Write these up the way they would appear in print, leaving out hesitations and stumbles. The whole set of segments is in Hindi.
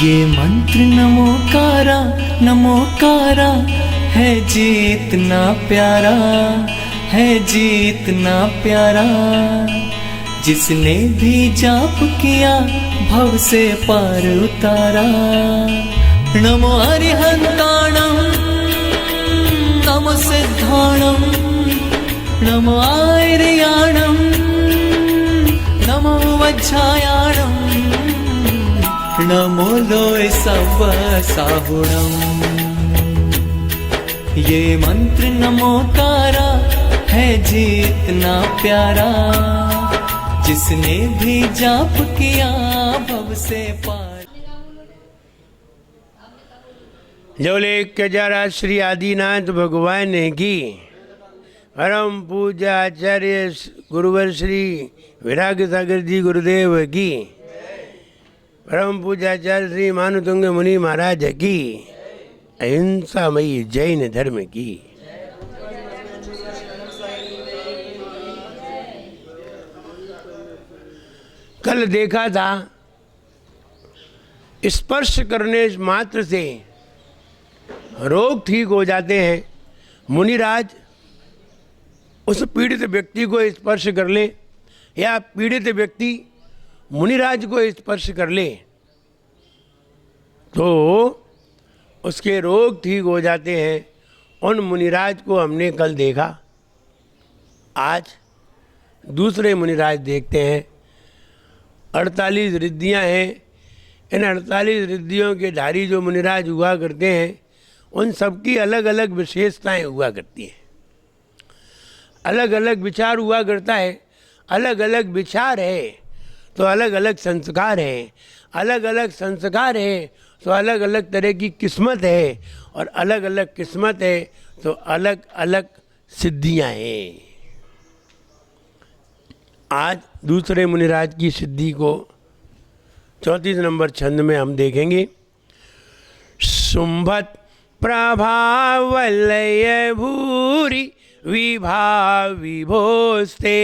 ये मंत्र नमोकारा है जीतना प्यारा, है जीतना प्यारा। जिसने भी जाप किया भव से पार उतारा। नमो अरिहंताणं नमो सिद्धाणं नमो आर्याणं नमो वज्रायाणं नमो लोय सब साहुणम्। ये मंत्र नमोकारा है जीतना प्यारा। जिसने भी जाप किया भव से पार। जो लेख जरा श्री आदिनाथ भगवान की परम पूज्य आचार्य गुरुवर श्री विराग सागर जी गुरुदेव की, परम पूज्य आचार्य श्री मानुतुंग मुनि महाराज की, अहिंसामयी जैन धर्म की। कल देखा था स्पर्श करने मात्र से रोग ठीक हो जाते हैं। मुनिराज उस पीड़ित व्यक्ति को स्पर्श कर ले या पीड़ित व्यक्ति मुनिराज को स्पर्श कर ले तो उसके रोग ठीक हो जाते हैं। उन मुनिराज को हमने कल देखा। आज दूसरे मुनिराज देखते हैं। 48 रिद्धियाँ हैं। इन 48 रिद्धियों के धारी जो मुनिराज हुआ करते हैं उन सबकी अलग अलग विशेषताएं हुआ करती हैं। अलग अलग विचार हुआ करता है। अलग अलग विचार है तो अलग अलग संस्कार है। अलग अलग संस्कार है तो अलग अलग तरह की किस्मत है। और अलग अलग किस्मत है तो अलग अलग सिद्धियां हैं। आज दूसरे मुनिराज की सिद्धि को 34 नंबर छंद में हम देखेंगे। शुंभत प्रभावलय भूरि विभा विभोस्ते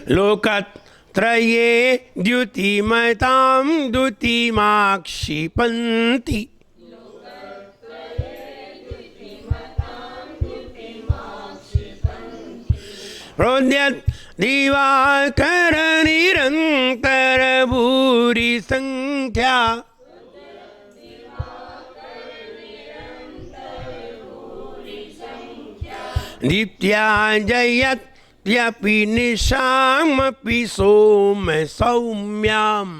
लोकत्रये द्युतिमतां द्युतिमाक्षिपन्ति प्रोद्यत् दिवाकर निरंतर भूरि संख्या दीप्त्या जयत्यपि निशामपि सोम सौम्याम्।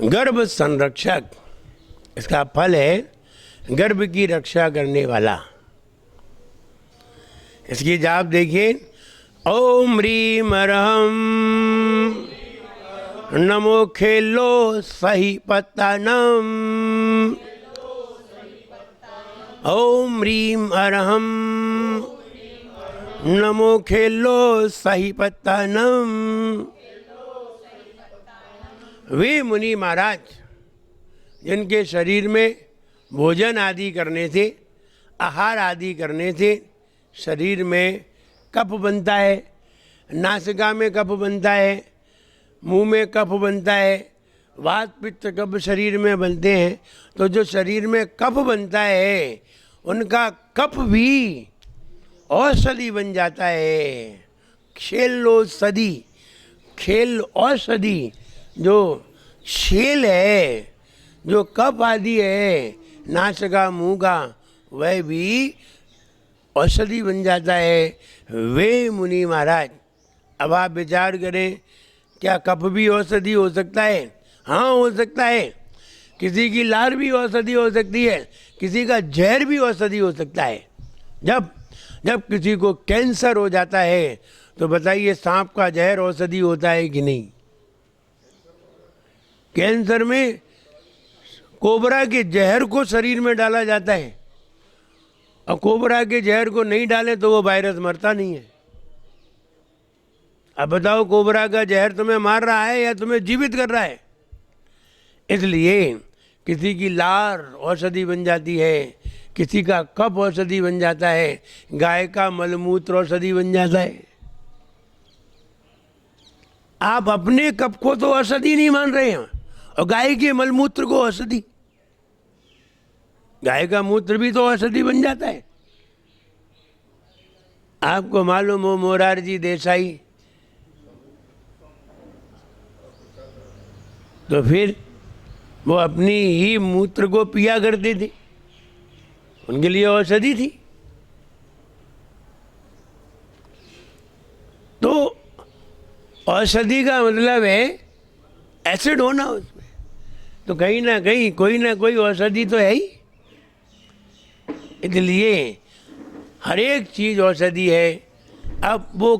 गर्भ संरक्षक, इसका फल है गर्भ की रक्षा करने वाला। इसकी जाप देखिए। ओम ह्रीम अरहम नमो खेलो सही पत्तनम। ओम ह्रीम अरहम नमो खेलो सही पत्तनम। वे मुनि महाराज जिनके शरीर में भोजन आदि करने से, आहार आदि करने से शरीर में कफ बनता है, नासिका में कफ बनता है, मुंह में कफ बनता है, वात पित्त कफ शरीर में बनते हैं। तो जो शरीर में कफ बनता है उनका कफ भी औषधि बन जाता है। खेलोषधि, खेल औषधि, जो शेल है, जो कफ आदि है नासिका मुंह का, वह भी औषधि बन जाता है। वे मुनि महाराज, अब आप विचार करें, क्या कफ भी औषधि हो सकता है? हाँ, हो सकता है। किसी की लार भी औषधि हो सकती है, किसी का जहर भी औषधि हो सकता है। जब जब किसी को कैंसर हो जाता है तो बताइए सांप का जहर औषधि होता है कि नहीं? कैंसर में कोबरा के जहर को शरीर में डाला जाता है, और कोबरा के जहर को नहीं डाले तो वो वायरस मरता नहीं है। अब बताओ, कोबरा का जहर तुम्हें मार रहा है या तुम्हें जीवित कर रहा है? इसलिए किसी की लार औषधि बन जाती है, किसी का कफ औषधि बन जाता है, गाय का मलमूत्र औषधि बन जाता है। आप अपने कफ को तो औषधि नहीं मान रहे हैं, और गाय के मलमूत्र को औषधि। गाय का मूत्र भी तो औषधि बन जाता है। आपको मालूम हो मोरारजी देसाई, तो फिर वो अपनी ही मूत्र को पिया करते थे, उनके लिए औषधि थी। तो औषधि का मतलब है एसिड होना उसमें, तो कहीं ना कहीं कोई ना कोई औषधि तो है ही। इसलिए हर एक चीज औषधि है। अब वो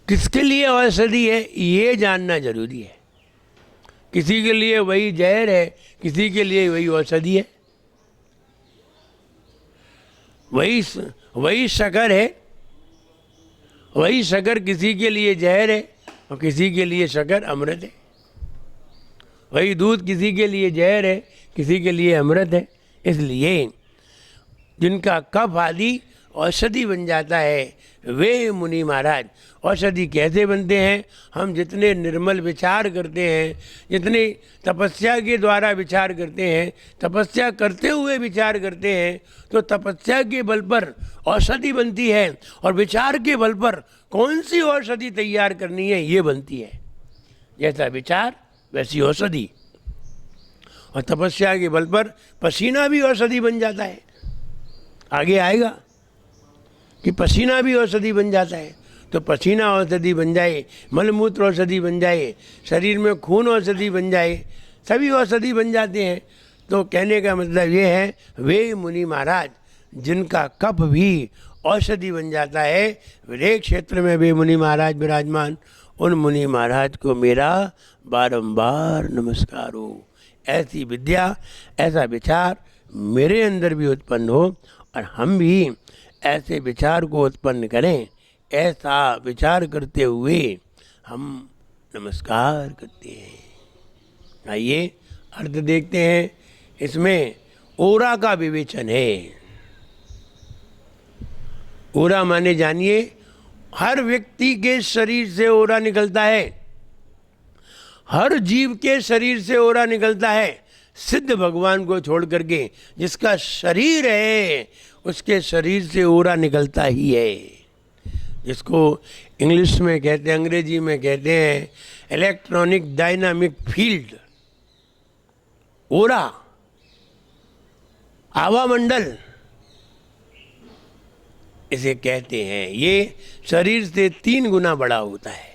किसके लिए औषधि है ये जानना जरूरी है। किसी के लिए वही जहर है, किसी के लिए वही औषधि है। वही शक्कर है, वही शक्कर किसी के लिए जहर है और किसी के लिए शक्कर अमृत है। वही दूध किसी के लिए जहर है, किसी के लिए अमृत है। इसलिए जिनका कफ आदि औषधि बन जाता है वे मुनि महाराज। औषधि कैसे बनते हैं? हम जितने निर्मल विचार करते हैं, जितने तपस्या के द्वारा विचार करते हैं, तपस्या करते हुए विचार करते हैं, तो तपस्या के बल पर औषधि बनती है, और विचार के बल पर कौन सी औषधि तैयार करनी है ये बनती है। जैसा विचार वैसी औषधि। और तपस्या के बल पर पसीना भी औषधि बन जाता है। आगे आएगा कि पसीना भी औषधि बन जाता है। तो पसीना औषधि बन जाए, मलमूत्र औषधि बन जाए, शरीर में खून औषधि बन जाए, सभी औषधि बन जाते हैं। तो कहने का मतलब ये है, वे मुनि महाराज जिनका कफ भी औषधि बन जाता है, वे क्षेत्र में वे मुनि महाराज विराजमान, उन मुनि महाराज को मेरा बारंबार नमस्कार हो। ऐसी विद्या, ऐसा विचार मेरे अंदर भी उत्पन्न हो, और हम भी ऐसे विचार को उत्पन्न करें। ऐसा विचार करते हुए हम नमस्कार करते हैं। आइए अर्थ देखते हैं। इसमें ओरा का विवेचन है। ओरा माने जानिए, हर व्यक्ति के शरीर से ओरा निकलता है, हर जीव के शरीर से ओरा निकलता है, सिद्ध भगवान को छोड़ करके जिसका शरीर है उसके शरीर से ओरा निकलता ही है। जिसको इंग्लिश में कहते हैं, अंग्रेजी में कहते हैं इलेक्ट्रॉनिक डायनामिक फील्ड। ओरा, आवामंडल इसे कहते हैं। ये शरीर से 3 गुना बड़ा होता है।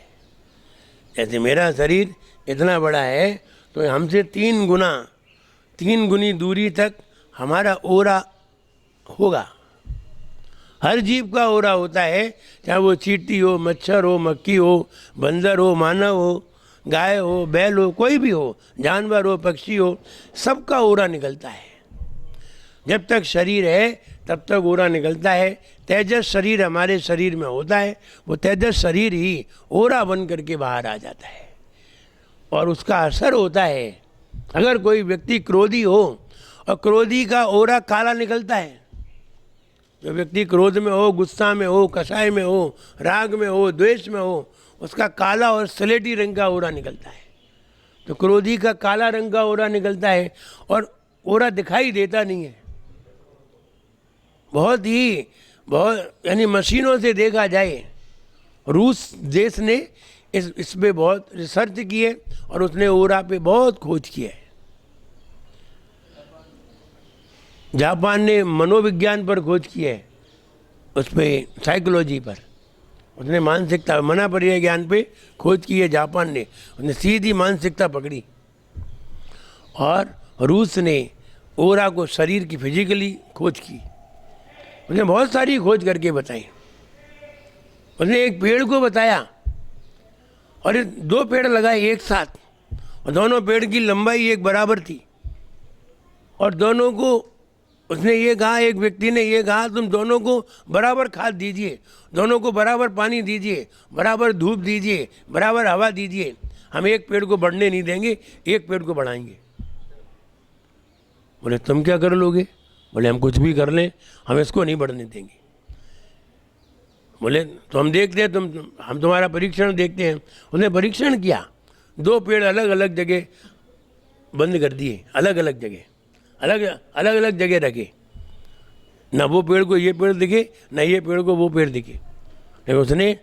जैसे मेरा शरीर इतना बड़ा है, तो हमसे 3 गुनी दूरी तक हमारा ओरा होगा। हर जीव का ओरा होता है, चाहे वो चींटी हो, मच्छर हो, मक्खी हो, बंदर हो, मानव हो, गाय हो, बैल हो, कोई भी हो, जानवर हो, पक्षी हो, सबका ओरा निकलता है। जब तक शरीर है तब तक ओरा निकलता है। तेजस शरीर हमारे शरीर में होता है, वो तेजस शरीर ही ओरा बन करके बाहर आ जाता है, और उसका असर होता है। अगर कोई व्यक्ति क्रोधी हो, और क्रोधी का ओरा काला निकलता है। जो व्यक्ति क्रोध में हो, गुस्सा में हो, कषाय में हो, राग में हो, द्वेष में हो, उसका काला और स्लेटी रंग का ओरा निकलता है। तो क्रोधी का काला रंग का ओरा निकलता है, और ओरा दिखाई देता नहीं है। बहुत यानी मशीनों से देखा जाए, रूस देश ने इस पे बहुत रिसर्च की है, और उसने ओरा पे बहुत खोज की है। जापान ने मनोविज्ञान पर खोज की है, उस पर साइकोलॉजी पर, उसने मानसिकता, मना पर्याय ज्ञान पे खोज की है जापान ने। उसने सीधी मानसिकता पकड़ी। और रूस ने ओरा को शरीर की फिजिकली खोज की। उसने बहुत सारी खोज करके बताई। उसने एक पेड़ को बताया और ये 2 पेड़ लगाए एक साथ, और दोनों पेड़ की लंबाई एक बराबर थी, और दोनों को उसने ये कहा, एक व्यक्ति ने ये कहा, तुम दोनों को बराबर खाद दीजिए, दोनों को बराबर पानी दीजिए, बराबर धूप दीजिए, बराबर हवा दीजिए, हम एक पेड़ को बढ़ने नहीं देंगे, एक पेड़ को बढ़ाएंगे। बोले तुम क्या कर लोगे? बोले हम कुछ भी कर लें, हम इसको नहीं बढ़ने देंगे। बोले तो हम देखते हैं, हम तुम्हारा परीक्षण देखते हैं। उसने परीक्षण किया, 2 पेड़ अलग अलग जगह बंद कर दिए, अलग अलग अलग जगह रखे, ना वो पेड़ को ये पेड़ दिखे, ना ये पेड़ को वो पेड़ दिखे। लेकिन उसने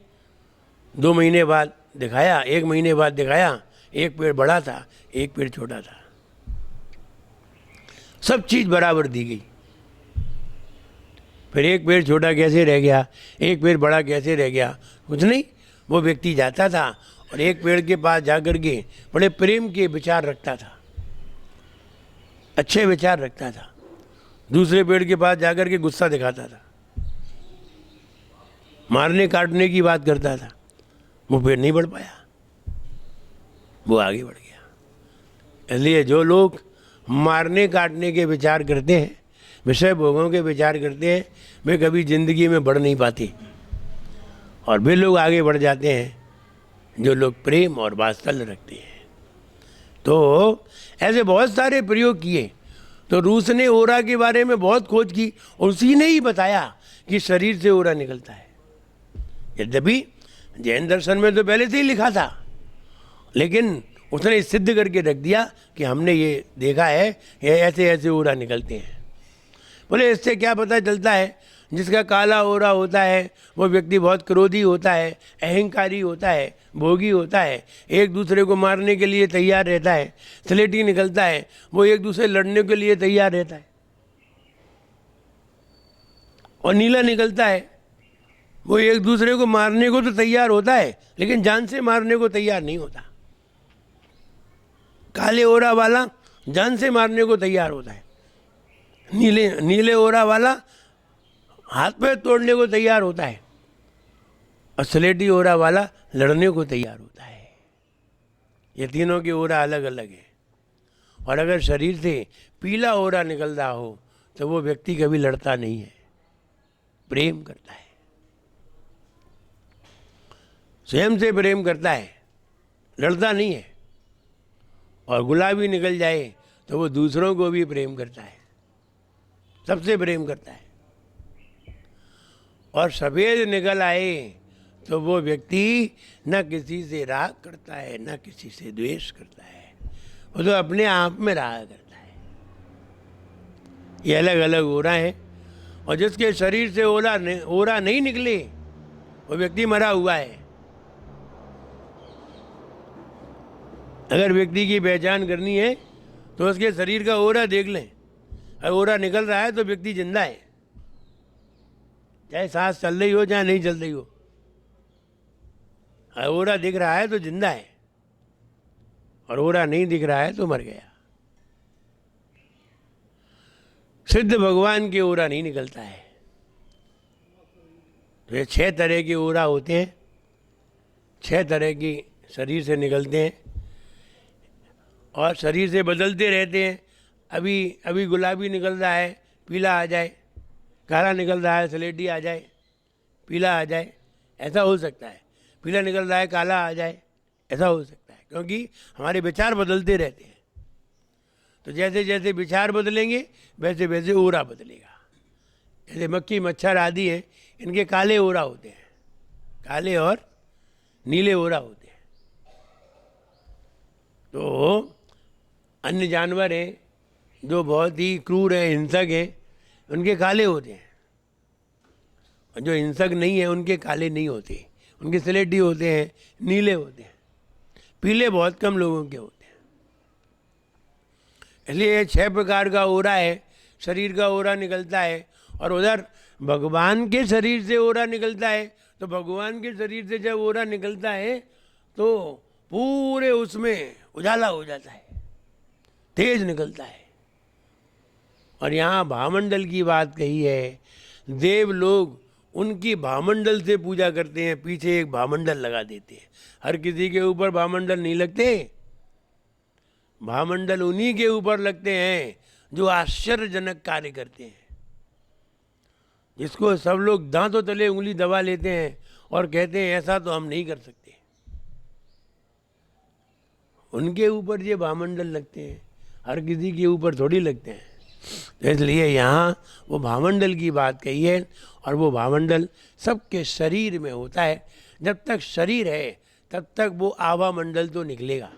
2 महीने बाद दिखाया, 1 महीने बाद दिखाया, एक पेड़ बड़ा था, एक पेड़ छोटा था, सब चीज बराबर दी गई। फिर एक पेड़ छोटा कैसे रह गया, एक पेड़ बड़ा कैसे रह गया? कुछ नहीं, वो व्यक्ति जाता था और एक पेड़ के पास जाकर के बड़े प्रेम के विचार रखता था, अच्छे विचार रखता था। दूसरे पेड़ के पास जाकर के गुस्सा दिखाता था, मारने काटने की बात करता था। वो पेड़ नहीं बढ़ पाया, वो आगे बढ़ गया। इसलिए जो लोग मारने काटने के विचार करते हैं, विषय भोगों के विचार करते हैं, वे कभी जिंदगी में बढ़ नहीं पाते, और वे लोग आगे बढ़ जाते हैं जो लोग प्रेम और वात्सल्य रखते हैं। तो ऐसे बहुत सारे प्रयोग किए। तो रूस ने ओरा के बारे में बहुत खोज की, और उसी ने ही बताया कि शरीर से ओरा निकलता है। यद्यपि जैन दर्शन में तो पहले से ही लिखा था, लेकिन उसने सिद्ध करके रख दिया कि हमने ये देखा है, ये ऐसे ऐसे ओरा निकलते हैं। बोले इससे क्या पता चलता है? जिसका काला ओरा होता है वो व्यक्ति बहुत क्रोधी होता है, अहंकारी होता है, भोगी होता है, एक दूसरे को मारने के लिए तैयार रहता है। स्लेटी निकलता है, वो एक दूसरे लड़ने के लिए तैयार रहता है। और नीला निकलता है, वो एक दूसरे को मारने को तो तैयार होता है, लेकिन जान से मारने को तैयार नहीं होता। काले ओरा वाला जान से मारने को तैयार होता है, नीले ओरा वाला हाथ पैर तोड़ने को तैयार होता है, और स्लेटी ओरा वाला लड़ने को तैयार होता है। ये तीनों की ओरा अलग अलग है। और अगर शरीर से पीला ओरा निकल रहा हो तो वो व्यक्ति कभी लड़ता नहीं है, प्रेम करता है, स्वयं से प्रेम करता है, लड़ता नहीं है। और गुलाबी निकल जाए तो वो दूसरों को भी प्रेम करता है, सबसे प्रेम करता है। और सफ़ेद निकल आए तो वो व्यक्ति न किसी से राग करता है, न किसी से द्वेष करता है, वो तो अपने आप में राग करता है। ये अलग अलग ओरा है। और जिसके शरीर से ओरा नहीं निकले वो व्यक्ति मरा हुआ है। अगर व्यक्ति की पहचान करनी है तो उसके शरीर का ओरा देख लें। अगर ओरा निकल रहा है तो व्यक्ति जिंदा है, चाहे सांस चल रही हो चाहे नहीं चल रही हो। अगर ओरा दिख रहा है तो जिंदा है, और ओरा नहीं दिख रहा है तो मर गया। सिद्ध भगवान के ओरा नहीं निकलता है। तो ये 6 तरह के ओरा होते हैं, 6 तरह की शरीर से निकलते हैं, और शरीर से बदलते रहते हैं। अभी गुलाबी निकल रहा है, पीला आ जाए, काला निकल रहा है, स्लेटी आ जाए, पीला आ जाए, ऐसा हो सकता है। पीला निकल रहा है, काला आ जाए, ऐसा हो सकता है, क्योंकि हमारे विचार बदलते रहते हैं। तो जैसे जैसे विचार बदलेंगे वैसे वैसे ओरा बदलेगा। जैसे मक्खी मच्छर आदि हैं, इनके काले ओरा होते हैं, काले और नीले ओरा होते हैं। तो अन्य जानवर हैं जो बहुत ही क्रूर हैं, हिंसक हैं, उनके काले होते हैं, और जो हिंसक नहीं है उनके काले नहीं होते, उनके स्लेटी होते हैं, नीले होते हैं, पीले बहुत कम लोगों के होते हैं। इसलिए 6 प्रकार का ओरा है, शरीर का ओरा निकलता है। और उधर भगवान के शरीर से ओरा निकलता है, तो भगवान के शरीर से जब ओरा निकलता है तो पूरे उसमें उजाला हो जाता है, तेज निकलता है। और यहाँ भावमंडल की बात कही है, देव लोग उनकी भामंडल से पूजा करते हैं, पीछे एक भामंडल लगा देते हैं। हर किसी के ऊपर भामंडल नहीं लगते, भामंडल उन्हीं के ऊपर लगते हैं जो आश्चर्यजनक कार्य करते हैं, जिसको सब लोग दांतों तले उंगली दबा लेते हैं और कहते हैं ऐसा तो हम नहीं कर सकते, उनके ऊपर ये भामंडल लगते हैं, हर किसी के ऊपर थोड़ी लगते हैं। तो इसलिए यहाँ वो भामंडल की बात कही है, और वो भामंडल सबके शरीर में होता है। जब तक शरीर है तब तक वो आभा मंडल तो निकलेगा।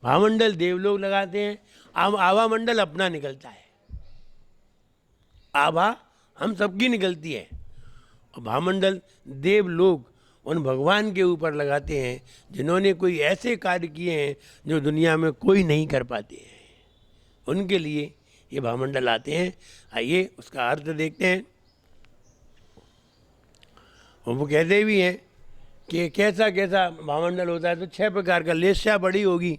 भामंडल देवलोग लगाते हैं, आभा मंडल अपना निकलता है, आभा हम सबकी निकलती है, और भामंडल देवलोग उन भगवान के ऊपर लगाते हैं जिन्होंने कोई ऐसे कार्य किए हैं जो दुनिया में कोई नहीं कर पाते हैं, उनके लिए ये भामंडल आते हैं। आइए उसका अर्थ देखते हैं। वो कहते भी हैं कि कैसा कैसा भामंडल होता है, तो 6 प्रकार का। लेस्या बड़ी होगी,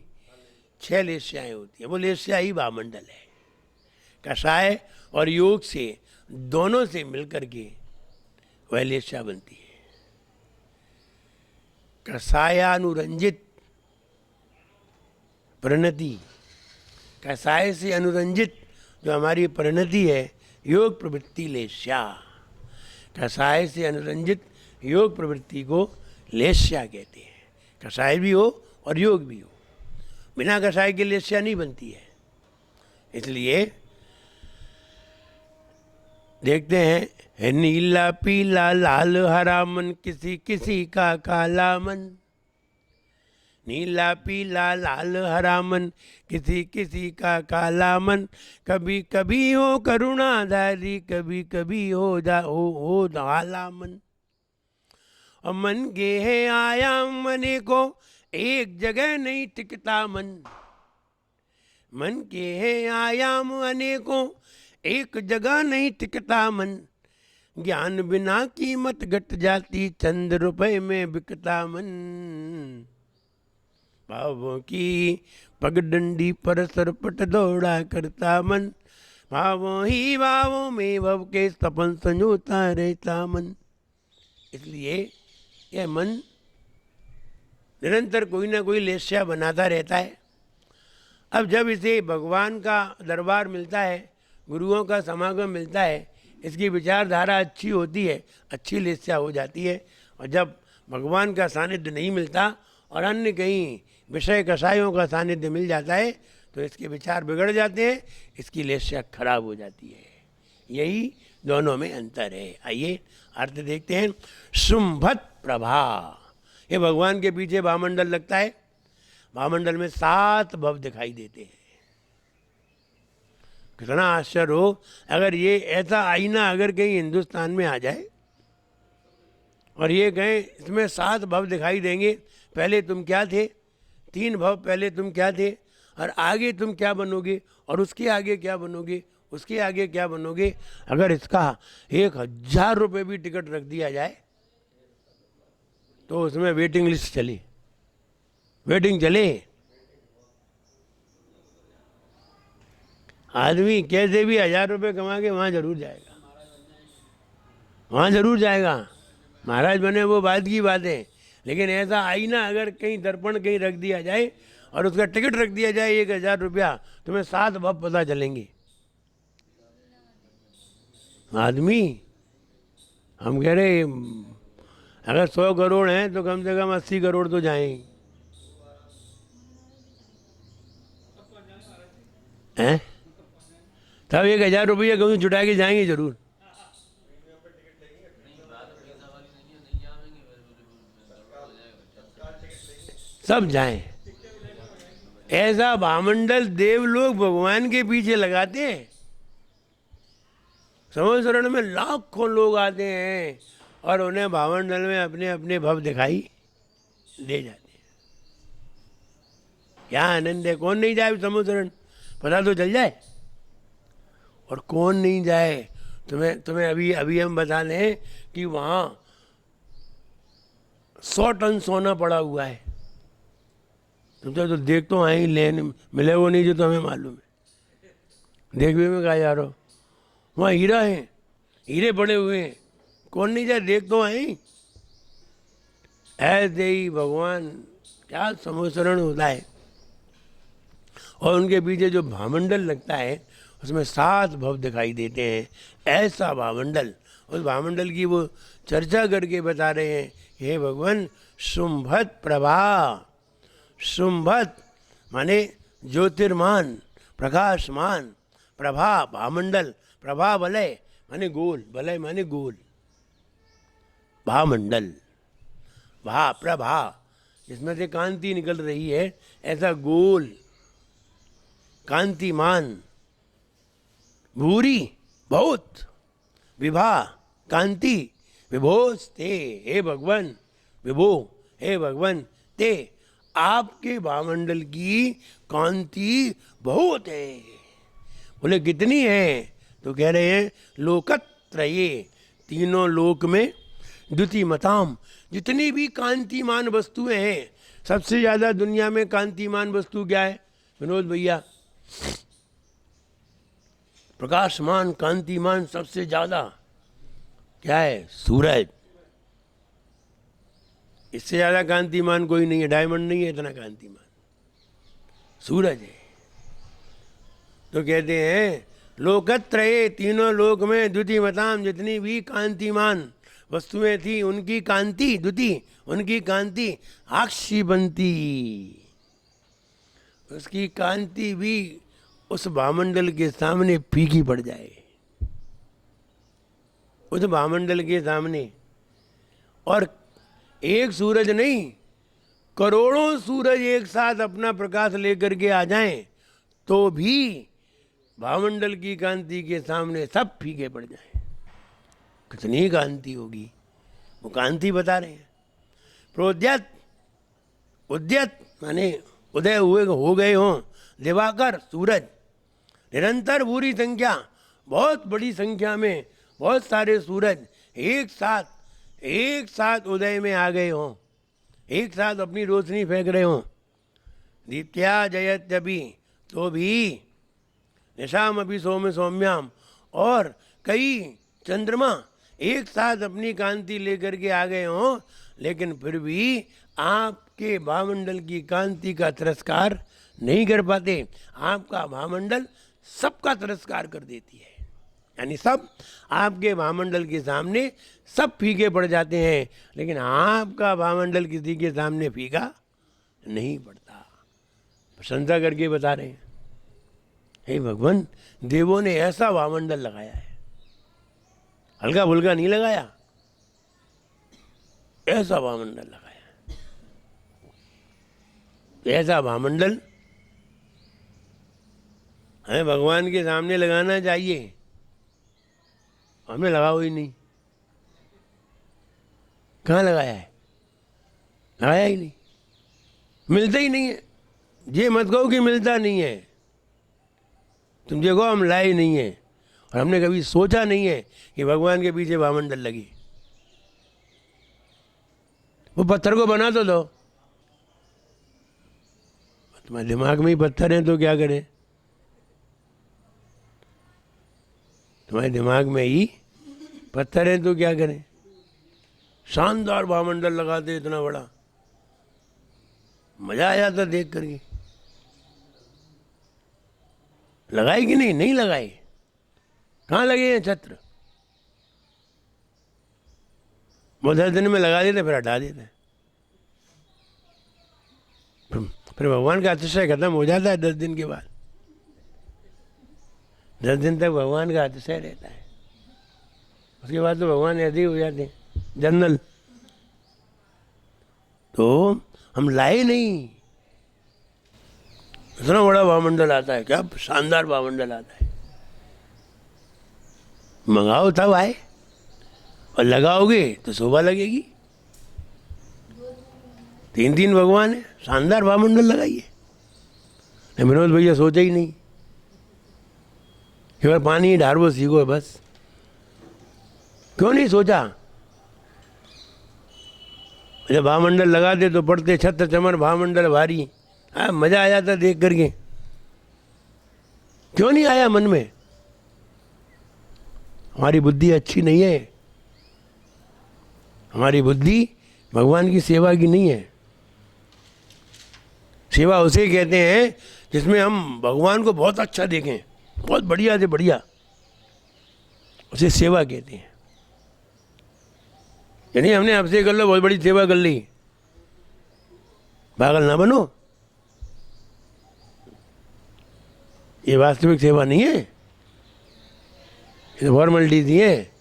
6 लेस्याएँ होती हैं, वो लेस्या ही भामंडल है। कषाय और योग से दोनों से मिलकर के वह लेस्या बनती है। कषायानुरंजित परिणति, कषाय से अनुरंजित जो हमारी परिणति है, योग प्रवृत्ति लेस्या। कषाय से अनुरंजित योग प्रवृत्ति को लेस्या कहते हैं। कषाय भी हो और योग भी हो, बिना कषाय के लेस्या नहीं बनती है। इसलिए देखते हैं, है नीला पीला लाल हरा मन, किसी किसी का काला मन। नीला पीला लाल हरा मन, किसी किसी का काला मन। कभी कभी हो करुणाधारी, कभी कभी हो धाला मन। और मन के है आयाम मने को, एक जगह नहीं टिकता मन। मन के है आयाम अनेकों, एक जगह नहीं टिकता मन। ज्ञान बिना कीमत घट जाती, चंद रुपए में बिकता मन। भावों की पगडंडी पर सरपट दौड़ा करता मन। भावों ही भावों में भव के सपन संजोता रहता मन। इसलिए यह मन निरंतर कोई ना कोई लेस्या बनाता रहता है। अब जब इसे भगवान का दरबार मिलता है, गुरुओं का समागम मिलता है, इसकी विचारधारा अच्छी होती है, अच्छी लेस्या हो जाती है। और जब भगवान का सानिध्य नहीं मिलता और अन्य कहीं विषय कषायों का सानिध्य मिल जाता है, तो इसके विचार बिगड़ जाते हैं, इसकी लेस्या खराब हो जाती है। यही दोनों में अंतर है। आइए अर्थ देखते हैं। शुंभत प्रभा, ये भगवान के पीछे भामंडल लगता है। भामंडल में 7 भव दिखाई देते हैं। कितना आश्चर्य हो, अगर ये ऐसा आईना अगर कहीं हिंदुस्तान में आ जाए और ये कहें इसमें 7 भव दिखाई देंगे, पहले तुम क्या थे, 3 भव पहले तुम क्या थे, और आगे तुम क्या बनोगे, और उसके आगे क्या बनोगे, उसके आगे क्या बनोगे। अगर इसका 1000 रुपये भी टिकट रख दिया जाए तो उसमें वेटिंग लिस्ट चले, वेटिंग चले। आदमी कैसे भी 1000 रुपये कमा के वहाँ जरूर जाएगा, वहाँ जरूर जाएगा। महाराज बने वो बात की बात है, लेकिन ऐसा आईना अगर कहीं दर्पण कहीं रख दिया जाए और उसका टिकट रख दिया जाए 1000 रुपया, तुम्हें 7 भव पता चलेंगे। आदमी, हम कह रहे अगर 100 करोड़ हैं तो कम से कम 80 करोड़ तो जाएंगे हैं, तब 1000 रुपया कहीं जुटा के जाएंगे जरूर। सब जाएं। ऐसा भामंडल देवलोग भगवान के पीछे लगाते हैं। समझ में लाखों लोग आते हैं और उन्हें भामंडल में अपने अपने भव दिखाई दे जाते हैं। क्या आनंद है। कौन नहीं जाए समझ, पता तो चल जाए। और कौन नहीं जाए, तुम्हें अभी हम बता दें कि वहाँ 100 टन सोना पड़ा हुआ है। तुम तो देख तो आए, लेने मिले वो नहीं जो तुम्हें मालूम है। देखने में कहा जा रहा हो, वहाँ हीरा है, हीरे पड़े हुए हैं, कौन नहीं जाए, देख तो आई। ऐसे ही भगवान क्या समुसरण होता है। और उनके पीछे जो भामंडल लगता है उसमें 7 भव दिखाई देते हैं। ऐसा भामंडल, उस भामंडल की वो चर्चा करके बता रहे हैं, हे भगवान शुंभत प्रभा। शुंभत माने ज्योतिर्मान, प्रकाशमान, प्रभा भामंडल, प्रभा वलय माने गोल, वलय माने गोल, भामंडल, भा प्रभा जिसमें से कांति निकल रही है, ऐसा गोल कांतिमान, भूरी बहुत, विभा कांति, विभोस्ते हे भगवान, विभो हे भगवान, ते आपके भामंडल की कांति बहुत है। बोले कितनी है? तो कह रहे हैं लोकत्रये, तीनों लोक में, द्वितीय मताम, जितनी भी कांतिमान वस्तुएं हैं, सबसे ज्यादा दुनिया में कांतिमान वस्तु क्या है विनोद भैया? प्रकाशमान कांतिमान सबसे ज्यादा क्या है? सूरज। इससे ज्यादा कांतिमान कोई नहीं है, डायमंड नहीं है इतना कांतिमान, सूरज है। तो कहते हैं लोकत्रये, तीनों लोक में, द्वितीय मताम, जितनी भी कांतिमान वस्तुएं थी उनकी कांति, द्वितीय उनकी कांति आक्षी बनती, उसकी कांति भी उस भामंडल के सामने फीकी पड़ जाए, उस भामंडल के सामने। और एक सूरज नहीं, करोड़ों सूरज एक साथ अपना प्रकाश लेकर के आ जाएं तो भी भामंडल की कांति के सामने सब फीके पड़ जाएं। कितनी कांति होगी, वो कांति बता रहे हैं। प्रोद्यत, उद्यत माने उदय हुए हो गए हों, दिवाकर सूरज, निरंतर पूरी संख्या, बहुत बड़ी संख्या में बहुत सारे सूरज एक साथ उदय में आ गए हों, एक साथ अपनी रोशनी फेंक रहे हों। दीप्त्या जयत्यपि, तो भी निशाम अभी सौम्य सौम्याम, और कई चंद्रमा एक साथ अपनी कांति लेकर के आ गए हों, लेकिन फिर भी आपके भामंडल की कांति का तिरस्कार नहीं कर पाते। आपका भामंडल सबका तिरस्कार कर देती है, यानी सब आपके भामंडल के सामने सब फीके पड़ जाते हैं, लेकिन आपका भामंडल किसी के सामने फीका नहीं पड़ता। प्रशंसा करके बता रहे हैं, हे भगवान देवों ने ऐसा भामंडल लगाया है, हल्का फुल्का नहीं लगाया, ऐसा भामंडल लगाया। ऐसा भामंडल हमें भगवान के सामने लगाना चाहिए, हमने लगाओ ही नहीं। कहाँ लगाया है? लगाया ही नहीं, मिलता ही नहीं है। ये मत कहो कि मिलता नहीं है, तुम देखो हम लाए नहीं है, और हमने कभी सोचा नहीं है कि भगवान के पीछे भामंडल लगी। वो पत्थर को बना तो दो, तुम्हारे दिमाग में ही पत्थर है तो क्या करें? तुम्हारे दिमाग में ही पत्थर है तो क्या करें? शानदार भामंडल लगाते इतना बड़ा, मजा आ जाता देख करके। लगाए कि नहीं? नहीं लगाए। कहाँ लगे हैं छत्र? वो 10 दिन में लगा देते फिर हटा देते, फिर भगवान का अतिशय खत्म हो जाता है 10 दिन के बाद। 10 दिन तक भगवान का अतिशय रहता है, उसके बाद तो भगवान ऐसे ही हो जाते हैं जनरल। तो हम लाए नहीं, इतना बड़ा भामंडल आता है, क्या शानदार भामंडल आता है। मंगाओ तब आए, और लगाओगे तो शोभा लगेगी। 3 भगवान है, शानदार भामंडल लगाइए। विनोद भैया सोचा ही नहीं, केवल पानी ढारवो सीखो बस। क्यों नहीं सोचा? जब भामंडल लगाते तो पढ़ते छत्र चमर भामंडल भारी, मजा आ जाता देख करके। क्यों नहीं आया मन में? हमारी बुद्धि अच्छी नहीं है, हमारी बुद्धि भगवान की सेवा की नहीं है। सेवा उसे कहते हैं जिसमें हम भगवान को बहुत अच्छा देखें, बहुत बढ़िया से बढ़िया, उसे सेवा कहते हैं। यानी हमने आपसे कर लो, बहुत बड़ी सेवा कर ली, पागल ना बनो, ये वास्तविक सेवा नहीं है, ये तो फॉर्मेलिटी दी है।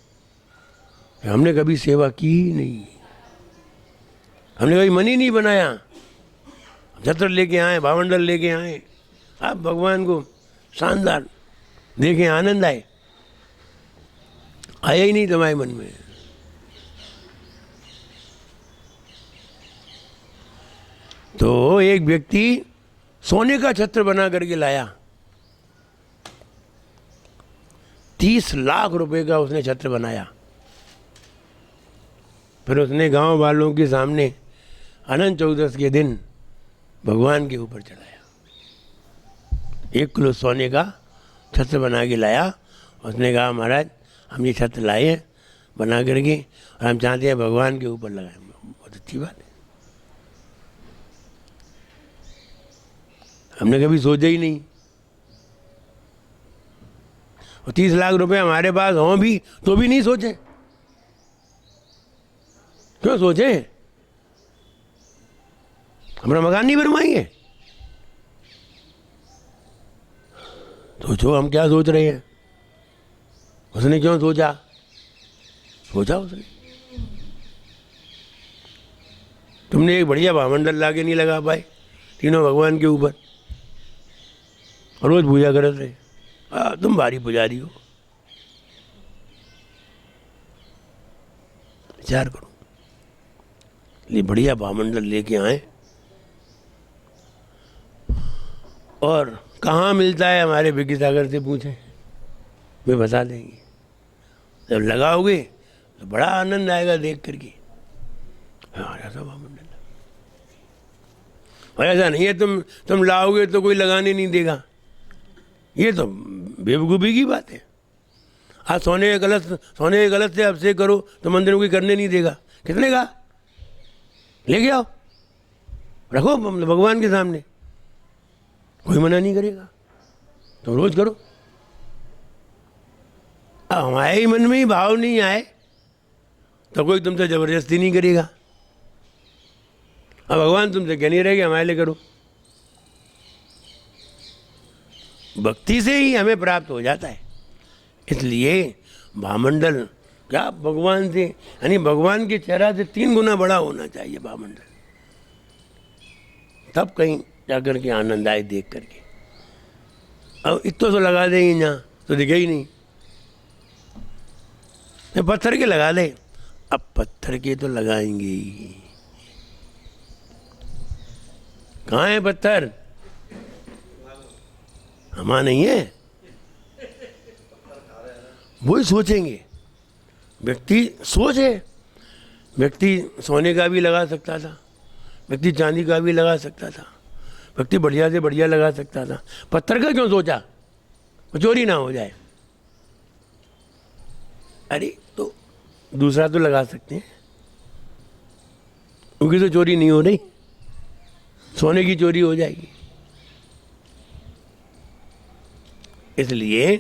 हमने कभी सेवा की ही नहीं, हमने कभी मन ही नहीं बनाया। छत्र लेके आए, भावमंडल लेके आए, आप भगवान को शानदार देखें, आनंद आए, आया ही नहीं तुम्हारे मन में। तो एक व्यक्ति सोने का छत्र बना करके लाया, 30 लाख रुपए का उसने छत्र बनाया। फिर उसने गांव वालों के सामने अनंत चौदस के दिन भगवान के ऊपर चढ़ाया। 1 किलो सोने का छत्र बना के लाया। उसने कहा महाराज हम ये छत्र लाए हैं बना करके, और हम चाहते हैं भगवान के ऊपर लगाएं। बहुत अच्छी बात है, हमने कभी सोचा ही नहीं। और 30 लाख रुपए हमारे पास हों भी तो भी नहीं सोचे। क्यों सोचे? हमारा मकान नहीं बनवाएंगे? सोचो हम क्या सोच रहे हैं। उसने क्यों सोचा? सोचा उसने। तुमने एक बढ़िया भावमंडल लाके नहीं लगा पाए तीनों भगवान के ऊपर, रोज पूजा करते रहे। तुम भारी पुजारी हो। विचार करो, ये बढ़िया भावमंडल लेके आए, और कहाँ मिलता है हमारे बिक्की सागर से पूछें, वे बता देंगे। जब लगाओगे तो बड़ा आनंद आएगा देख करके। ऐसा भावमंडल, और ऐसा नहीं है तुम लाओगे तो कोई लगाने नहीं देगा। ये तो बेवकूफ़ी की बात है। आज सोने के गलत से अभिषेक करो तो मंदिर में कोई करने नहीं देगा। कितने का लेके आओ, रखो भगवान के सामने, कोई मना नहीं करेगा, तुम रोज करो। अब हमारे ही मन में ही भाव नहीं आए तो कोई तुमसे जबरदस्ती नहीं करेगा। अब भगवान तुमसे कह नहीं रहेगा हमारे लिए करो। भक्ति से ही हमें प्राप्त हो जाता है। इसलिए भावमंडल क्या भगवान से, यानी भगवान के चेहरा से 3 गुना बड़ा होना चाहिए भावमंडल, तब कहीं जाकर के आनंद आए देख करके। अब इतना तो लगा देंगे यहाँ तो दिखे ही नहीं, पत्थर के लगा दे। अब पत्थर के तो लगाएंगे ही, कहाँ है पत्थर? हमारा नहीं है। वही सोचेंगे, व्यक्ति सोचे, व्यक्ति सोने का भी लगा सकता था, व्यक्ति चांदी का भी लगा सकता था, व्यक्ति बढ़िया से बढ़िया लगा सकता था। पत्थर का क्यों सोचा? चोरी ना हो जाए। अरे तो दूसरा तो लगा सकते हैं, क्योंकि तो चोरी नहीं हो रही, सोने की चोरी हो जाएगी। इसलिए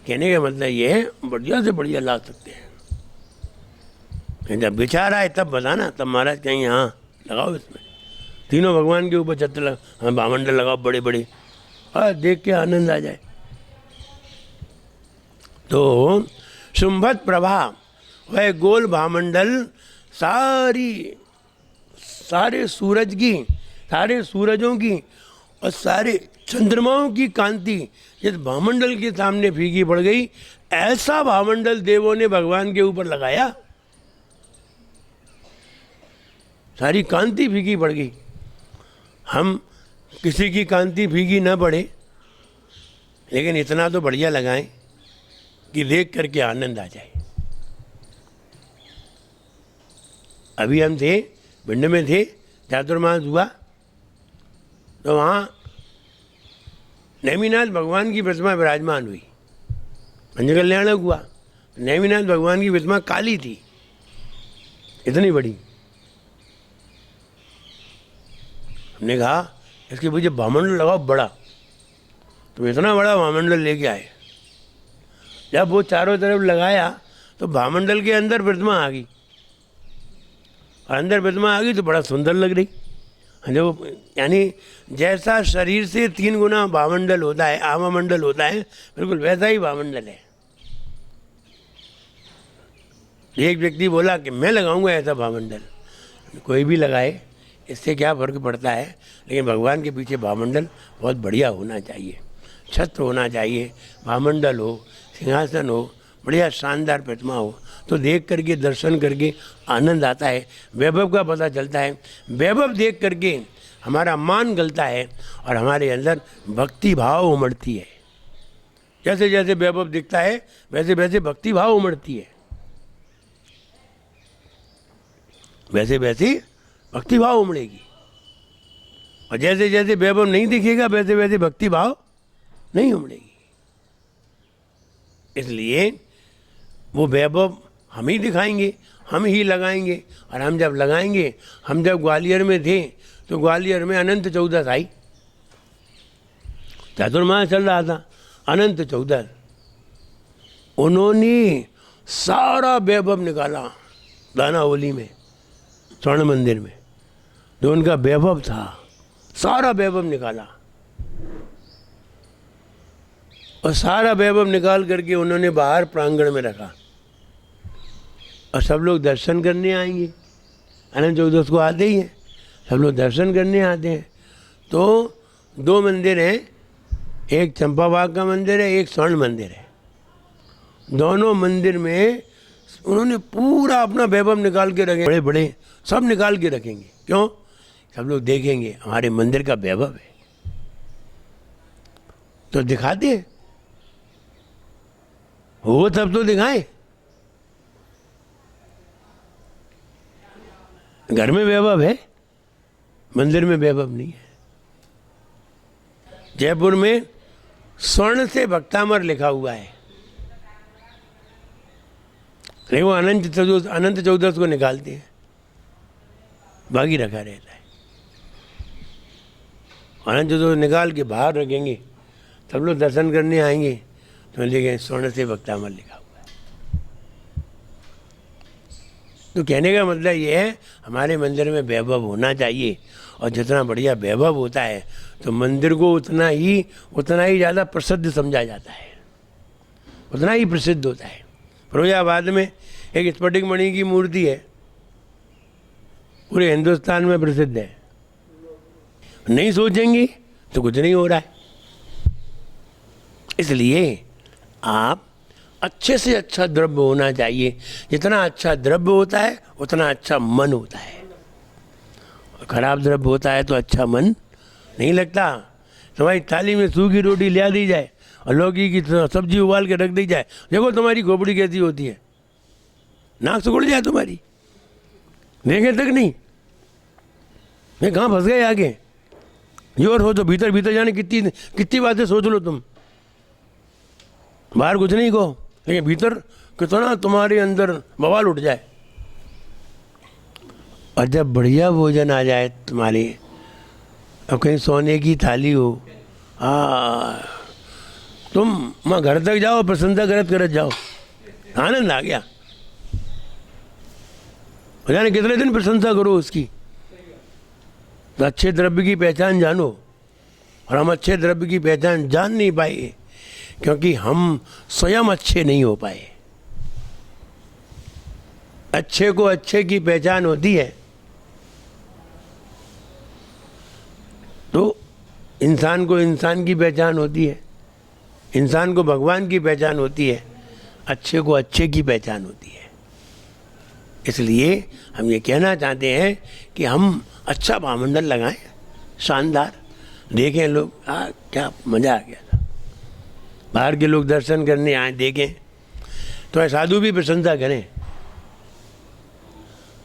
कहने का मतलब ये है, बढ़िया से बढ़िया ला सकते हैं। जब विचार आए तब बताना, तब महाराज कहीं यहाँ लगाओ, इसमें तीनों भगवान के ऊपर छत्र लगा, हाँ भावमंडल लगाओ बड़े बड़े, और देख के आनंद आ जाए। तो शुंभत प्रभा, वह गोल भावमंडल सारे सूरज की, सारे सूरजों की और सारे चंद्रमाओं की कांति जिस भावमंडल के सामने फीकी पड़ गई, ऐसा भावमंडल देवों ने भगवान के ऊपर लगाया। सारी कांति फीकी पड़ गई। हम किसी की कांति फीकी ना पड़े, लेकिन इतना तो बढ़िया लगाएं कि देख करके आनंद आ जाए। अभी हम थे भिंड में थे, चातुर्मास हुआ, तो वहाँ नेमिनाथ भगवान की प्रतिमा विराजमान हुई। पंचकल्याणक हुआ, नेमिनाथ भगवान की प्रतिमा काली थी, इतनी बड़ी। हमने कहा इसके पीछे भामंडल लगाओ बड़ा, तो इतना बड़ा भामंडल लेके आए। जब वो चारों तरफ लगाया तो भामंडल के अंदर प्रतिमा आ गई, और अंदर प्रतिमा आ गई तो बड़ा सुंदर लग रही। जो यानी जैसा शरीर से 3 गुना भामंडल होता है, आमामंडल होता है, बिल्कुल वैसा ही भामंडल है। एक व्यक्ति बोला कि मैं लगाऊंगा ऐसा भामंडल। कोई भी लगाए, इससे क्या फर्क पड़ता है, लेकिन भगवान के पीछे भामंडल बहुत बढ़िया होना चाहिए, छत्र होना चाहिए, भामंडल हो, सिंहासन हो, बढ़िया शानदार प्रतिमा हो, तो देख करके दर्शन करके आनंद आता है, वैभव का पता चलता है। वैभव देख करके हमारा मान गलता है और हमारे अंदर भक्ति भाव उमड़ती है। जैसे जैसे वैभव दिखता है वैसे वैसे भक्ति भाव उमड़ती है, वैसे वैसे भक्ति भाव उमड़ेगी। और जैसे जैसे वैभव नहीं दिखेगा वैसे वैसे भक्ति भाव नहीं उमड़ेगी। इसलिए वो वैभव हम ही दिखाएंगे, हम ही लगाएंगे। और हम जब लगाएंगे, हम जब ग्वालियर में थे तो ग्वालियर में अनंत चौदस आई, चातुर्मास चल रहा था, अनंत चौदस, उन्होंने सारा वैभव निकाला दानावली में, स्वर्ण मंदिर में जो उनका वैभव था, सारा वैभव निकाला। और सारा वैभव निकाल करके उन्होंने बाहर प्रांगण में रखा, और सब लोग दर्शन करने आएंगे। अनंत चौदस को आते ही हैं, सब लोग दर्शन करने आते हैं। तो 2 मंदिर हैं, एक चंपा बाग का मंदिर है, एक स्वर्ण मंदिर है। दोनों मंदिर में उन्होंने पूरा अपना वैभव निकाल के रखे, बड़े बड़े सब निकाल के रखेंगे। क्यों? सब लोग देखेंगे हमारे मंदिर का वैभव है, तो दिखाते हैं, हो तब तो दिखाएं। घर में वैभव है, मंदिर में वैभव नहीं है। जयपुर में स्वर्ण से भक्तामर लिखा हुआ है, लेकिन वो अनंत चौदस को निकालते हैं, बाकी रखा रहता है। अनंत चौदस निकाल के बाहर रखेंगे, सब लोग दर्शन करने आएंगे तो लिखेंगे स्वर्ण से भक्तामर लिखा हुआ है। तो कहने का मतलब ये है, हमारे मंदिर में वैभव होना चाहिए, और जितना बढ़िया वैभव होता है तो मंदिर को उतना ही ज़्यादा प्रसिद्ध समझा जाता है, उतना ही प्रसिद्ध होता है। फिरोजाबाद में एक स्फटिक मणि की मूर्ति है, पूरे हिंदुस्तान में प्रसिद्ध है। नहीं सोचेंगे तो कुछ नहीं हो रहा है। इसलिए आप अच्छे से अच्छा द्रव्य होना चाहिए। जितना अच्छा द्रव्य होता है उतना अच्छा मन होता है। खराब द्रव्य होता है तो अच्छा मन नहीं लगता। तुम्हारी थाली में सूखी रोटी ले दी जाए और लौकी की सब्जी उबाल के रख दी जाए, देखो तुम्हारी खोपड़ी कैसी होती है, नाक से उड़ जाए तुम्हारी, देखे तक नहीं, मैं कहाँ फंस गए आगे। ये और सोचो, भीतर भीतर जाने कितनी बातें सोच लो तुम, बाहर कुछ नहीं कहो, लेकिन भीतर कितना तुम्हारे अंदर बवाल उठ जाए। और जब बढ़िया भोजन आ जाए तुम्हारे, अब कहीं सोने की थाली हो, तुम माँ घर तक जाओ, प्रसन्नता करत जाओ, आनंद आ गया। जाने कितने दिन प्रशंसा करो उसकी। तो अच्छे द्रव्य की पहचान जानो, और हम अच्छे द्रव्य की पहचान जान नहीं पाए क्योंकि हम स्वयं अच्छे नहीं हो पाए। अच्छे को अच्छे की पहचान होती है तो इंसान को इंसान की पहचान होती है, इंसान को भगवान की पहचान होती है, अच्छे को अच्छे की पहचान होती है। इसलिए हम ये कहना चाहते हैं कि हम अच्छा भामंडल लगाएं, शानदार, देखें लोग, क्या मज़ा आ गया था। बाहर के लोग दर्शन करने आए, देखें तो साधु भी प्रशंसा करें।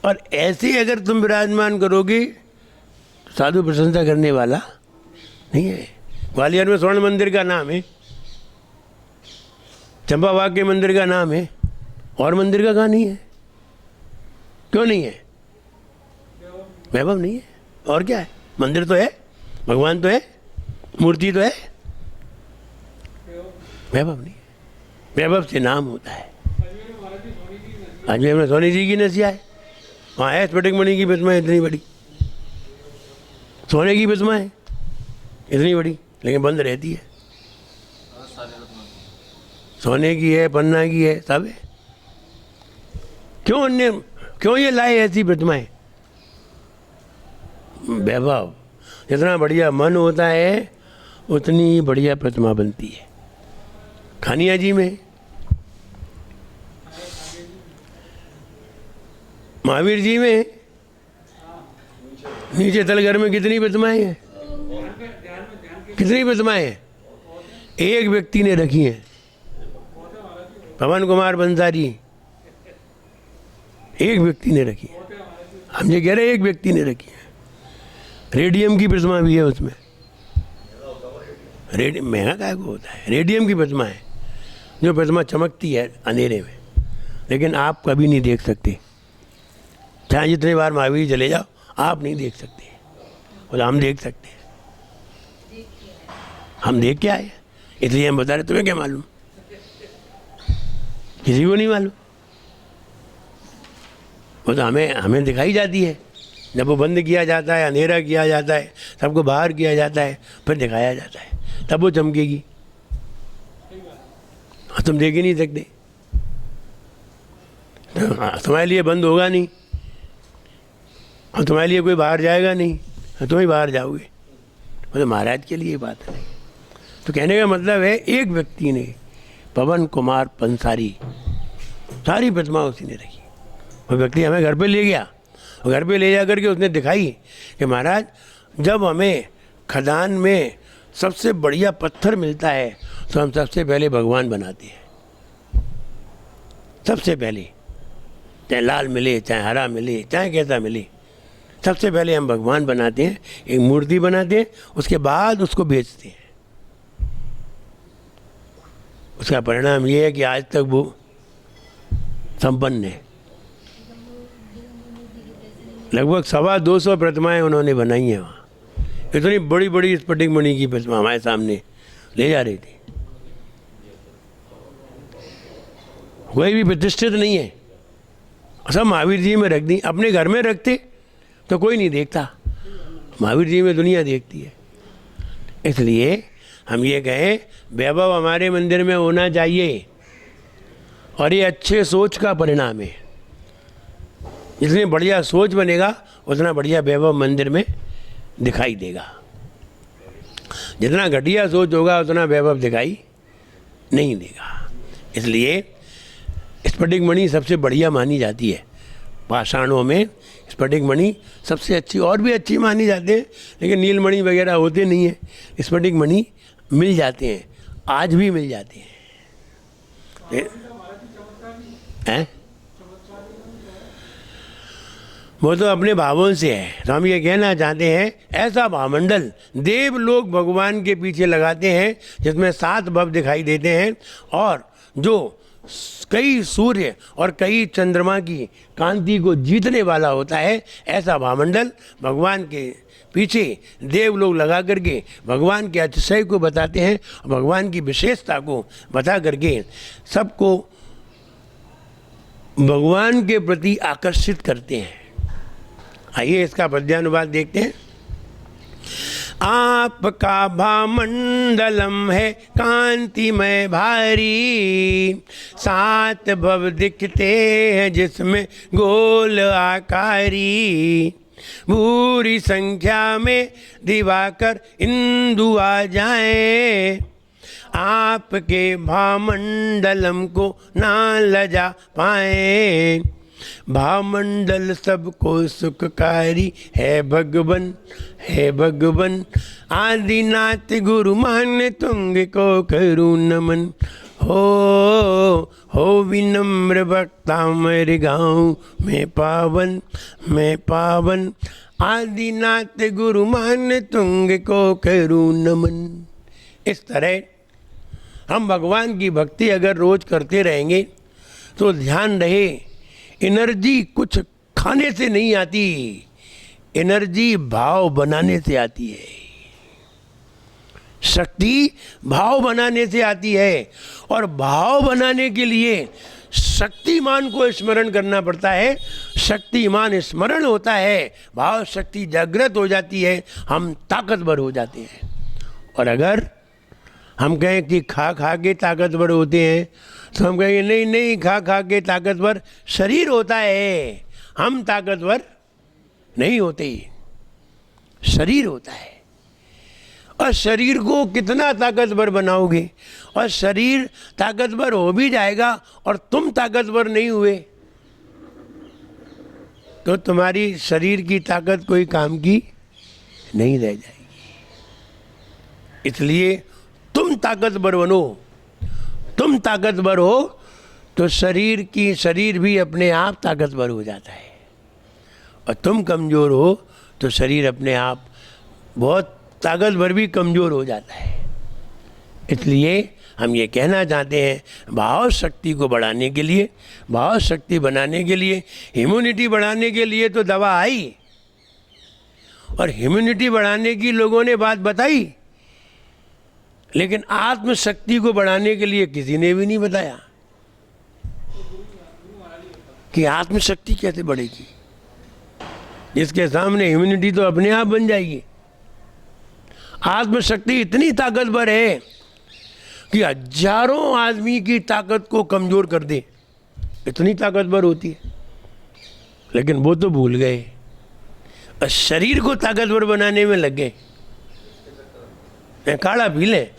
और ऐसे अगर तुम विराजमान करोगे तो साधु प्रशंसा करने वाला नहीं है। ग्वालियर में स्वर्ण मंदिर का नाम है, चंपा बाग के मंदिर का नाम है, और मंदिर का कहाँ नहीं है। क्यों नहीं है? वैभव नहीं है। और क्या है? मंदिर तो है, भगवान तो है, मूर्ति तो है, वैभव नहीं है। वैभव से नाम होता है। अजमेर में सोनी जी की नसिया है, वहाँ है स्फटिक मणि की प्रतिमा इतनी बड़ी, सोने की प्रतिमा है इतनी बड़ी, लेकिन बंद रहती है। सोने की है, पन्ना की है, सब है। क्यों ये लाए ऐसी प्रतिमाएं? वैभव, जितना बढ़िया मन होता है उतनी बढ़िया प्रतिमा बनती है। खानिया जी में, महावीर जी में, नीचे तलघर में कितनी प्रतिमाएं हैं? कितनी प्रतिमाएं हैं? एक व्यक्ति ने रखी है, पवन कुमार बंसारी, एक व्यक्ति ने रखी है। हम ये कह रहे हैं एक व्यक्ति ने रखी है। रेडियम की प्रतिमा भी है उसमें। महंगा काय को होता है? रेडियम की प्रतिमा है, जो प्रतिमा चमकती है अंधेरे में, लेकिन आप कभी नहीं देख सकते। चाहे जितने बार महावीर चले जाओ, आप नहीं देख सकते, और हम देख सकते हैं। हम देख के आए, इसलिए हम बता रहे। तुम्हें क्या मालूम? किसी को नहीं मालूम। वो तो हमें दिखाई जाती है। जब वो बंद किया जाता है, अंधेरा किया जाता है, सबको बाहर किया जाता है, फिर दिखाया जाता है, तब वो चमकेगी। तुम देख ही नहीं सकते, तुम्हारे लिए बंद होगा नहीं, और तुम्हारे लिए कोई बाहर जाएगा नहीं, तुम ही बाहर जाओगे। मतलब महाराज के लिए बात है। तो कहने का मतलब है, एक व्यक्ति ने, पवन कुमार पंसारी, सारी प्रतिमा उसी ने रखी। वो व्यक्ति हमें घर पे ले गया, और घर पे ले जा करके उसने दिखाई कि महाराज, जब हमें खदान में सबसे बढ़िया पत्थर मिलता है तो हम सबसे पहले भगवान बनाते हैं। सबसे पहले, चाहे लाल मिले, चाहे हरा मिले, चाहे कैसा मिले, सबसे पहले हम भगवान बनाते हैं, एक मूर्ति बनाते हैं, उसके बाद उसको बेचते हैं। उसका परिणाम ये है कि आज तक वो संपन्न है। लगभग 225 प्रतिमाएं उन्होंने बनाई हैं वहाँ। इतनी बड़ी बड़ी स्फटिक मणि की प्रतिमा हमारे सामने ले जा रही थी। कोई भी प्रतिष्ठित नहीं है, सब महावीर जी में रख दी। अपने घर में रखते तो कोई नहीं देखता, महावीर जी में दुनिया देखती है। इसलिए हम ये कहें, वैभव हमारे मंदिर में होना चाहिए, और ये अच्छे सोच का परिणाम है। जितनी बढ़िया सोच बनेगा, उतना बढ़िया वैभव मंदिर में दिखाई देगा। जितना घटिया सोच होगा, उतना वैभव दिखाई नहीं देगा। इसलिए स्फटिक मणि सबसे बढ़िया मानी जाती है। पाषाणों में स्फटिक मणि सबसे अच्छी, और भी अच्छी मानी जाती है, लेकिन नीलमणि वगैरह होते नहीं है। स्फटिक मणि मिल जाते हैं, आज भी मिल जाते हैं। वो तो अपने भावों से है। तो हम ये कहना चाहते हैं, ऐसा भावमंडल देव लोग भगवान के पीछे लगाते हैं, जिसमें 7 भव दिखाई देते हैं, और जो कई सूर्य और कई चंद्रमा की कांति को जीतने वाला होता है, ऐसा भावमंडल भगवान के पीछे देव लोग लगा करके भगवान के अतिशय को बताते हैं, भगवान की विशेषता को बता करके सबको भगवान के प्रति आकर्षित करते हैं। आइए इसका पद्यानुवाद देखते हैं। आपका भामंडलम है कांतिमय भारी, 7 भव दिखते हैं जिसमें गोल आकारी, भूरी संख्या में दिवाकर इंदु आ जाए, आपके भामंडलम को ना लजा पाए, भामंडल सबको सुखकारी है भगवन, है भगवन, आदिनाथ गुरु मान तुंग को करूं नमन, हो विनम्र भक्ता मेरे गाँव में पावन, मैं पावन, आदिनाथ गुरु मान तुंग को करूं नमन। इस तरह हम भगवान की भक्ति अगर रोज करते रहेंगे तो ध्यान रहे, एनर्जी कुछ खाने से नहीं आती, एनर्जी भाव बनाने से आती है। शक्ति भाव बनाने से आती है, और भाव बनाने के लिए शक्तिमान को स्मरण करना पड़ता है। शक्तिमान स्मरण होता है, भाव शक्ति जागृत हो जाती है, हम ताकतवर हो जाते हैं। और अगर हम कहें कि खा खा के ताकतवर होते हैं, तो हम कहेंगे नहीं नहीं, खा खा के ताकतवर शरीर होता है, हम ताकतवर नहीं होते, शरीर होता है। और शरीर को कितना ताकतवर बनाओगे, और शरीर ताकतवर हो भी जाएगा और तुम ताकतवर नहीं हुए, तो तुम्हारी शरीर की ताकत कोई काम की नहीं रह जाएगी। इसलिए तुम ताकतवर बनो। तुम ताकतवर हो तो शरीर भी अपने आप ताकतवर हो जाता है, और तुम कमज़ोर हो तो शरीर अपने आप बहुत ताकतवर भी कमज़ोर हो जाता है। इसलिए हम ये कहना चाहते हैं, भाव शक्ति को बढ़ाने के लिए, भाव शक्ति बनाने के लिए, इम्यूनिटी बढ़ाने के लिए तो दवा आई, और इम्यूनिटी बढ़ाने की लोगों ने बात बताई, लेकिन आत्मशक्ति को बढ़ाने के लिए किसी ने भी नहीं बताया कि आत्मशक्ति कैसे बढ़ेगी, जिसके सामने इम्यूनिटी तो अपने आप बन जाएगी। आत्मशक्ति इतनी ताकतवर है कि हजारों आदमी की ताकत को कमजोर कर दे, इतनी ताकतवर होती है। लेकिन वो तो भूल गए और शरीर को ताकतवर बनाने में लग गए। चाहे काढ़ा पी लें,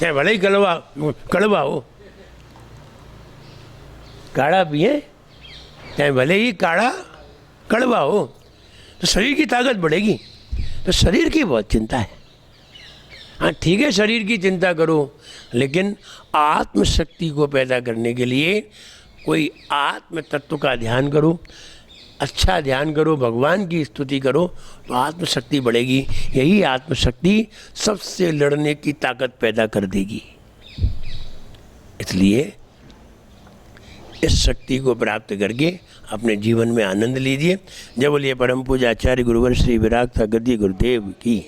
चाहे भले ही कड़वा हो, काढ़ा पिए चाहे भले ही काढ़ा कड़वा हो, तो शरीर की ताकत बढ़ेगी। तो शरीर की बहुत चिंता है। हाँ ठीक है, शरीर की चिंता करो, लेकिन आत्मशक्ति को पैदा करने के लिए कोई आत्म तत्व का ध्यान करो, अच्छा ध्यान करो, भगवान की स्तुति करो, तो आत्मशक्ति बढ़ेगी। यही आत्मशक्ति सबसे लड़ने की ताकत पैदा कर देगी। इसलिए इस शक्ति को प्राप्त करके अपने जीवन में आनंद लीजिए। जब बोलिए परम पूज्य आचार्य गुरुवर श्री विराग सागर जी गुरुदेव की।